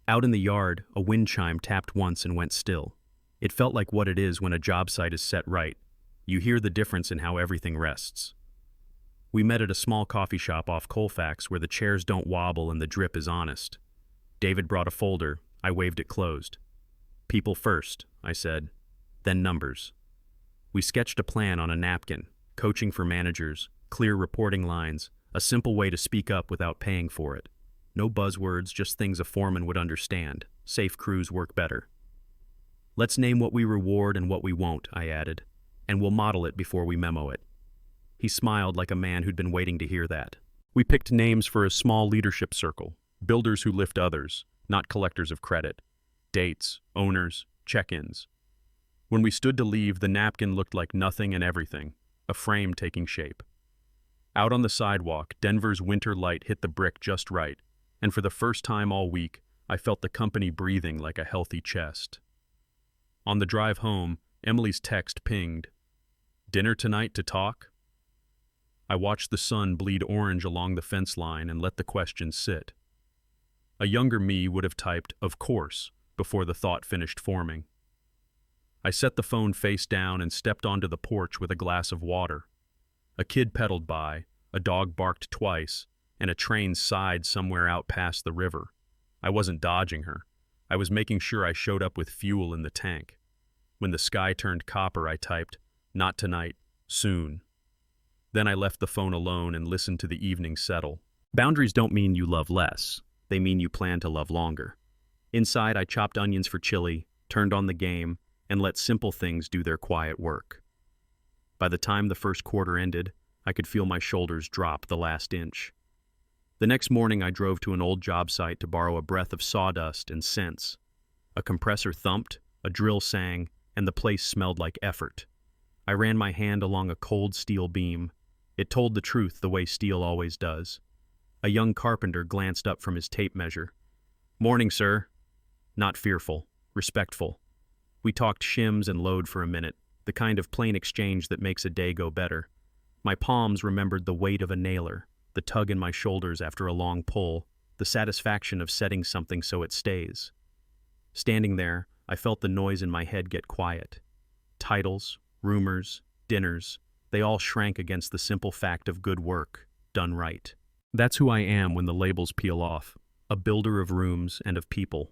Out in the yard, a wind chime tapped once and went still. It felt like what it is when a job site is set right. You hear the difference in how everything rests. We met at a small coffee shop off Colfax where the chairs don't wobble and the drip is honest. David brought a folder. I waved it closed. People first, I said. Then numbers. We sketched a plan on a napkin, coaching for managers, clear reporting lines, a simple way to speak up without paying for it. No buzzwords, just things a foreman would understand. Safe crews work better. Let's name what we reward and what we won't, I added, and we'll model it before we memo it. He smiled like a man who'd been waiting to hear that. We picked names for a small leadership circle, builders who lift others, not collectors of credit. Dates, owners, check-ins. When we stood to leave, the napkin looked like nothing and everything, a frame taking shape. Out on the sidewalk, Denver's winter light hit the brick just right, and for the first time all week, I felt the company breathing like a healthy chest. On the drive home, Emily's text pinged. Dinner tonight to talk? I watched the sun bleed orange along the fence line and let the question sit. A younger me would have typed, of course, before the thought finished forming. I set the phone face down and stepped onto the porch with a glass of water. A kid pedaled by, a dog barked twice, and a train sighed somewhere out past the river. I wasn't dodging her. I was making sure I showed up with fuel in the tank. When the sky turned copper, I typed, not tonight, soon. Then I left the phone alone and listened to the evening settle. Boundaries don't mean you love less. They mean you plan to love longer. Inside, I chopped onions for chili, turned on the game, and let simple things do their quiet work. By the time the first quarter ended, I could feel my shoulders drop the last inch. The next morning, I drove to an old job site to borrow a breath of sawdust and scents. A compressor thumped, a drill sang, and the place smelled like effort. I ran my hand along a cold steel beam. It told the truth the way steel always does. A young carpenter glanced up from his tape measure. Morning, sir. Not fearful, respectful. We talked shims and load for a minute, the kind of plain exchange that makes a day go better. My palms remembered the weight of a nailer, the tug in my shoulders after a long pull, the satisfaction of setting something so it stays. Standing there, I felt the noise in my head get quiet. Titles, rumors, dinners, they all shrank against the simple fact of good work, done right. That's who I am when the labels peel off, a builder of rooms and of people.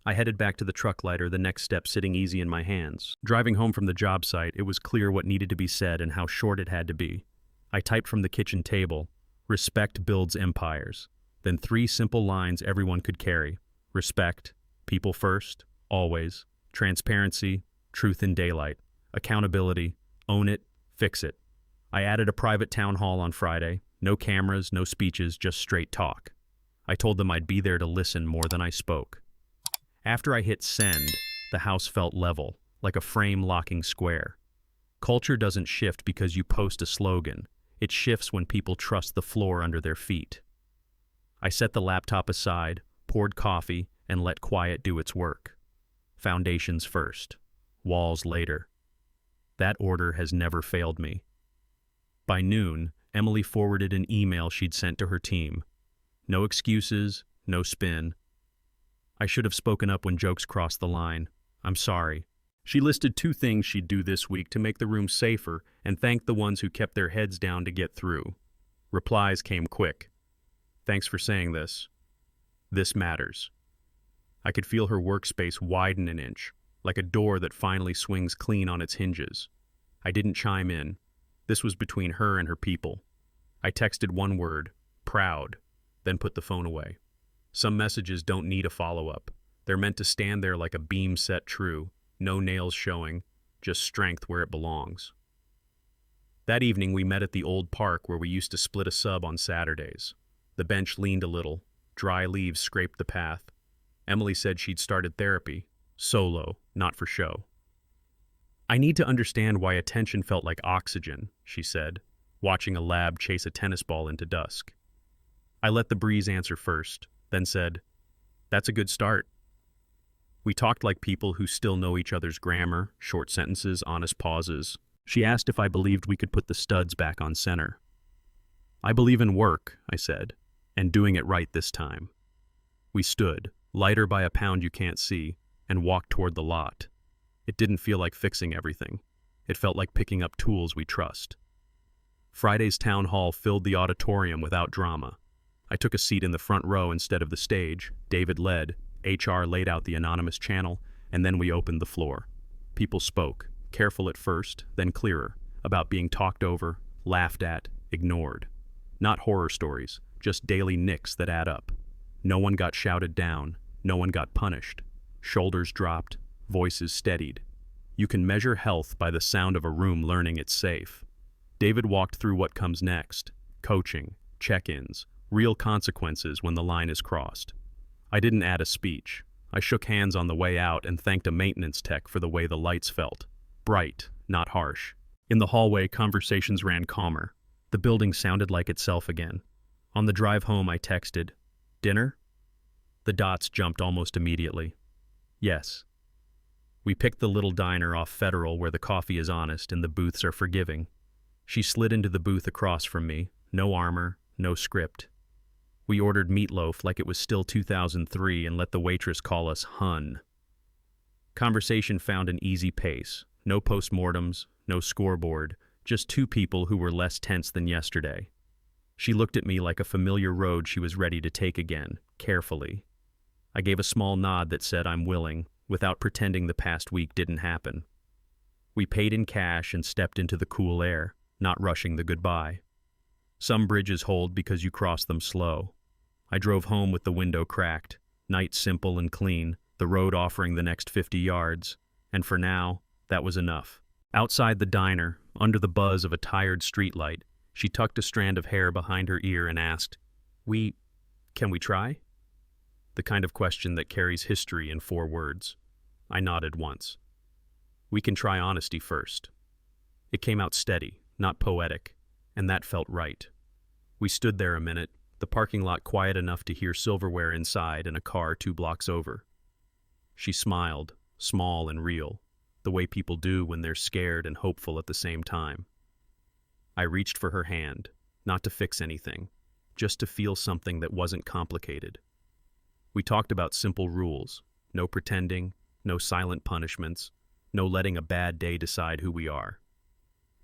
I headed back to the truck lighter, the next step sitting easy in my hands. Driving home from the job site, it was clear what needed to be said and how short it had to be. I typed from the kitchen table, respect builds empires. Then 3 simple lines everyone could carry. Respect, People first, always. Transparency, truth in daylight. Accountability, own it, fix it. I added a private town hall on Friday. No cameras, no speeches, just straight talk. I told them I'd be there to listen more than I spoke. After I hit send, the house felt level, like a frame-locking square. Culture doesn't shift because you post a slogan. It shifts when people trust the floor under their feet. I set the laptop aside, poured coffee, and let quiet do its work. Foundations first, walls later. That order has never failed me. By noon, Emily forwarded an email she'd sent to her team. No excuses, no spin. I should have spoken up when jokes crossed the line. I'm sorry. She listed 2 things she'd do this week to make the room safer and thanked the ones who kept their heads down to get through. Replies came quick. Thanks for saying this. This matters. I could feel her workspace widen an inch, like a door that finally swings clean on its hinges. I didn't chime in. This was between her and her people. I texted one word, proud, then put the phone away. Some messages don't need a follow-up. They're meant to stand there like a beam set true, no nails showing, just strength where it belongs. That evening we met at the old park where we used to split a sub on Saturdays. The bench leaned a little, dry leaves scraped the path. Emily said she'd started therapy, solo, not for show. I need to understand why attention felt like oxygen, she said, watching a lab chase a tennis ball into dusk. I let the breeze answer first, then said, that's a good start. We talked like people who still know each other's grammar, short sentences, honest pauses. She asked if I believed we could put the studs back on center. I believe in work, I said, and doing it right this time. We stood, lighter by a pound you can't see, and walked toward the lot. It didn't feel like fixing everything. It felt like picking up tools we trust. Friday's town hall filled the auditorium without drama. I took a seat in the front row instead of the stage. David led, HR laid out the anonymous channel, and then we opened the floor. People spoke, careful at first, then clearer, about being talked over, laughed at, ignored. Not horror stories, just daily nicks that add up. No one got shouted down, no one got punished. Shoulders dropped, voices steadied. You can measure health by the sound of a room learning it's safe. David walked through what comes next: coaching, check-ins, real consequences when the line is crossed. I didn't add a speech. I shook hands on the way out and thanked a maintenance tech for the way the lights felt. Bright, not harsh. In the hallway, conversations ran calmer. The building sounded like itself again. On the drive home, I texted, "Dinner?" The dots jumped almost immediately. Yes. We picked the little diner off Federal where the coffee is honest and the booths are forgiving. She slid into the booth across from me, no armor, no script. We ordered meatloaf like it was still 2003 and let the waitress call us Hun. Conversation found an easy pace. No postmortems, no scoreboard, just 2 people who were less tense than yesterday. She looked at me like a familiar road she was ready to take again, carefully. I gave a small nod that said I'm willing, without pretending the past week didn't happen. We paid in cash and stepped into the cool air, not rushing the goodbye. Some bridges hold because you cross them slow. I drove home with the window cracked, night simple and clean, the road offering the next 50 yards, and for now, that was enough. Outside the diner, under the buzz of a tired streetlight, she tucked a strand of hair behind her ear and asked, Can we try? The kind of question that carries history in 4 words. I nodded once. We can try honesty first. It came out steady, not poetic, and that felt right. We stood there a minute, the parking lot quiet enough to hear silverware inside and a car 2 blocks over. She smiled, small and real, the way people do when they're scared and hopeful at the same time. I reached for her hand, not to fix anything, just to feel something that wasn't complicated. We talked about simple rules, no pretending, no silent punishments, no letting a bad day decide who we are.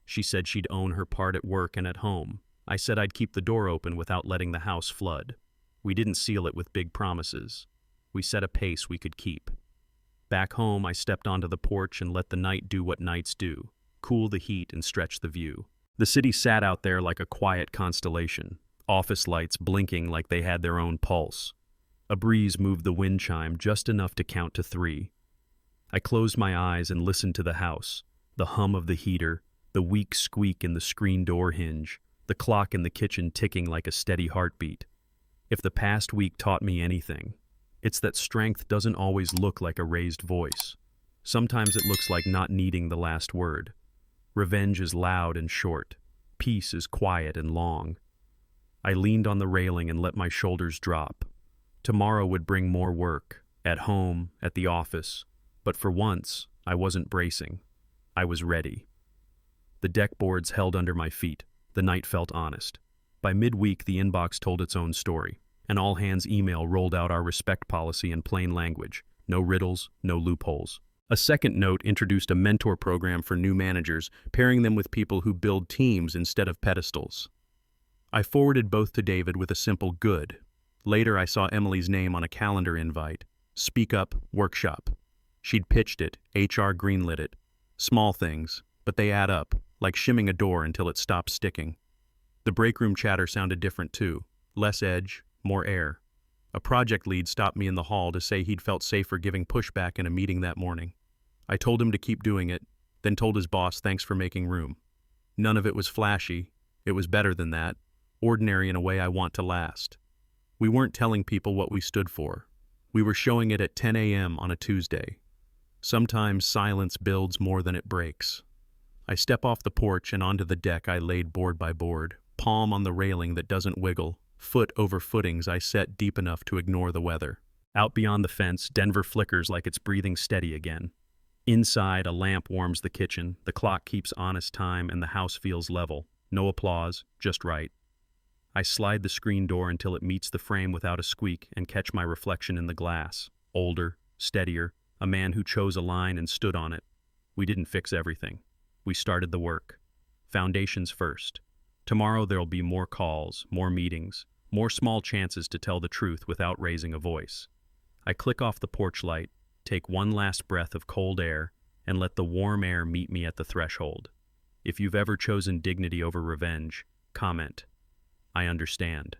She said she'd own her part at work and at home. I said I'd keep the door open without letting the house flood. We didn't seal it with big promises. We set a pace we could keep. Back home, I stepped onto the porch and let the night do what nights do, cool the heat and stretch the view. The city sat out there like a quiet constellation, office lights blinking like they had their own pulse. A breeze moved the wind chime just enough to count to 3. I closed my eyes and listened to the house, the hum of the heater, the weak squeak in the screen door hinge, the clock in the kitchen ticking like a steady heartbeat. If the past week taught me anything, it's that strength doesn't always look like a raised voice. Sometimes it looks like not needing the last word. Revenge is loud and short. Peace is quiet and long. I leaned on the railing and let my shoulders drop. Tomorrow would bring more work, at home, at the office, but for once, I wasn't bracing. I was ready. The deck boards held under my feet. The night felt honest. By midweek, the inbox told its own story. An all-hands email rolled out our respect policy in plain language. No riddles, no loopholes. A second note introduced a mentor program for new managers, pairing them with people who build teams instead of pedestals. I forwarded both to David with a simple good. Later, I saw Emily's name on a calendar invite. Speak Up Workshop. She'd pitched it, HR greenlit it. Small things, but they add up, like shimming a door until it stops sticking. The break room chatter sounded different too. Less edge, more air. A project lead stopped me in the hall to say he'd felt safer giving pushback in a meeting that morning. I told him to keep doing it, then told his boss thanks for making room. None of it was flashy. It was better than that. Ordinary in a way I want to last. We weren't telling people what we stood for. We were showing it at 10 a.m. on a Tuesday. Sometimes silence builds more than it breaks. I step off the porch and onto the deck I laid board by board, palm on the railing that doesn't wiggle, foot over footings I set deep enough to ignore the weather. Out beyond the fence, Denver flickers like it's breathing steady again. Inside, a lamp warms the kitchen, the clock keeps honest time, and the house feels level. No applause, just right. I slide the screen door until it meets the frame without a squeak and catch my reflection in the glass. Older, steadier, a man who chose a line and stood on it. We didn't fix everything. We started the work. Foundations first. Tomorrow there'll be more calls, more meetings, more small chances to tell the truth without raising a voice. I click off the porch light, take one last breath of cold air, and let the warm air meet me at the threshold. If you've ever chosen dignity over revenge, comment. I understand.